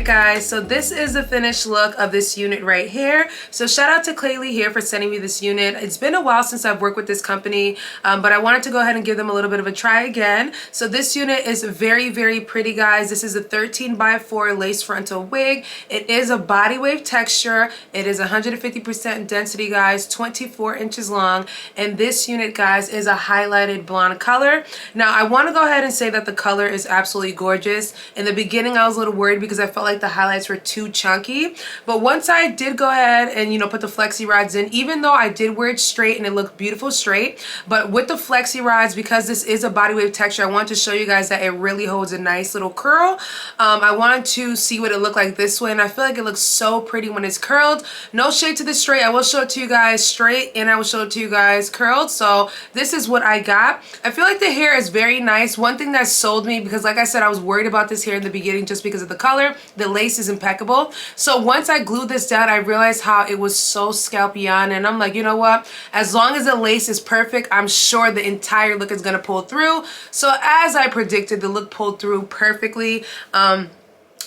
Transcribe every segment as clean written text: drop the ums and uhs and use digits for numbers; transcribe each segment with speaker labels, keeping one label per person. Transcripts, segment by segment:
Speaker 1: guys, so this is the finished look of this unit right here. So shout out to Klaiyi here for sending me this unit. It's been a while since I've worked with this company, but I wanted to go ahead and give them a little bit of a try again. So this unit is very, very pretty, guys. This is a 13x4 lace frontal wig. It is a body wave texture. It is 150% density, guys, 24 inches long. And this unit, guys, is a highlighted blonde color. Now, I want to go ahead and say that the color is absolutely gorgeous. In the beginning, I was a little worried because I felt like the highlights were too chunky. But once I did go ahead and, put the flexi rods in, even though I did wear it straight and it looked beautiful straight, but with the flexi rods, because this is a body wave texture, I want to show you guys that it really holds a nice little curl. I wanted to see what it looked like this way, and I feel like it looks so pretty when it's curled. No shade to the straight. I will show it to you guys straight, and I will show it to you guys curled. So this is what I got. I feel like the hair is very nice. One thing that sold me, because like I said, I was worried about this hair in the beginning just because of the color. The lace is impeccable. So once I glued this down, I realized how it was so scalpy on, and I'm like, you know what? As long as the lace is perfect, I'm sure the entire look is gonna pull through. So as I predicted, the look pulled through perfectly.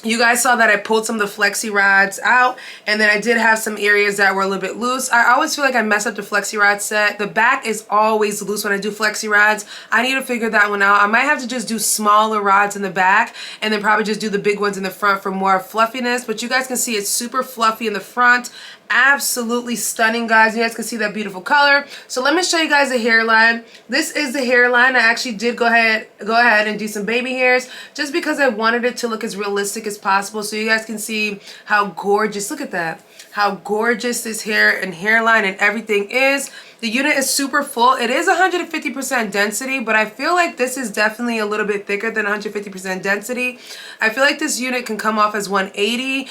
Speaker 1: You guys saw that I pulled some of the flexi rods out, and then I did have some areas that were a little bit loose. I always feel like I mess up the flexi rod set. The back is always loose when I do flexi rods. I need to figure that one out. I might have to just do smaller rods in the back and then probably just do the big ones in the front for more fluffiness. But you guys can see it's super fluffy in the front. Absolutely stunning, guys. You guys can see that beautiful color. So let me show you guys the hairline. This is the hairline. I actually did go ahead and do some baby hairs just because I wanted it to look as realistic as possible, so you guys can see how gorgeous, look at that, how gorgeous this hair and hairline and everything is. The unit is super full. It is 150% density, but I feel like this is definitely a little bit thicker than 150% density. I feel like this unit can come off as 180.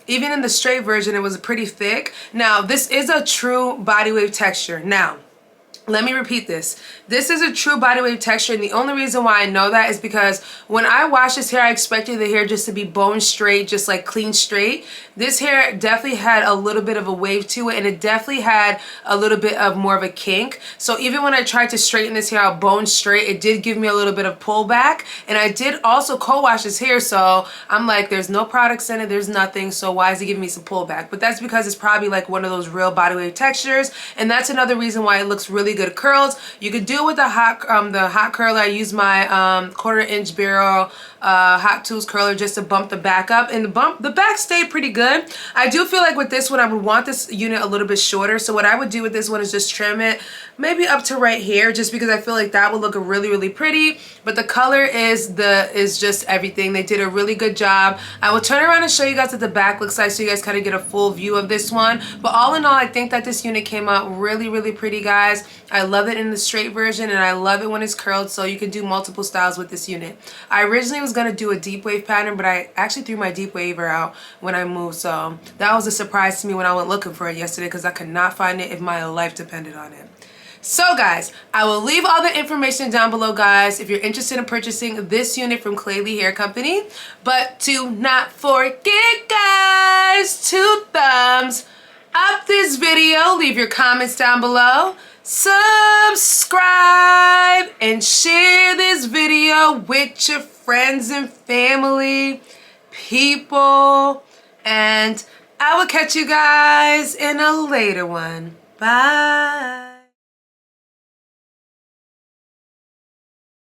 Speaker 1: Even in the straight version, it was pretty thick. Now, this is a true body wave texture. Now, let me repeat this. This is a true body wave texture, and the only reason why I know that is because when I washed this hair, I expected the hair just to be bone straight, just like clean straight. This hair definitely had a little bit of a wave to it, and it definitely had a little bit of more of a kink. So even when I tried to straighten this hair out bone straight, it did give me a little bit of pullback. And I did also co-wash this hair, so I'm like, there's no products in it, there's nothing, so why is it giving me some pullback? But that's because it's probably like one of those real body wave textures, and that's another reason why it looks really good curls. You could do it with the hot curler. I use my 1/4 inch barrel hot tools curler just to bump the back up, and the back stayed pretty good. I do feel like with this one I would want this unit a little bit shorter, so what I would do with this one is just trim it maybe up to right here, just because I feel like that would look really, really pretty. But the color is just everything. They did a really good job. I will turn around and show you guys what the back looks like so you guys kind of get a full view of this one. But all in all, I think that this unit came out really, really pretty, guys. I love it in the straight version, and I love it when it's curled, so you can do multiple styles with this unit. I originally was going to do a deep wave pattern, but I actually threw my deep waver out when I moved, so that was a surprise to me when I went looking for it yesterday because I could not find it if my life depended on it. So guys, I will leave all the information down below, guys, if you're interested in purchasing this unit from Klaiyi Hair Company. But do not forget, guys, to thumbs up this video, leave your comments down below, subscribe, and share this video with your friends and family, people, and I will catch you guys in a later one. Bye.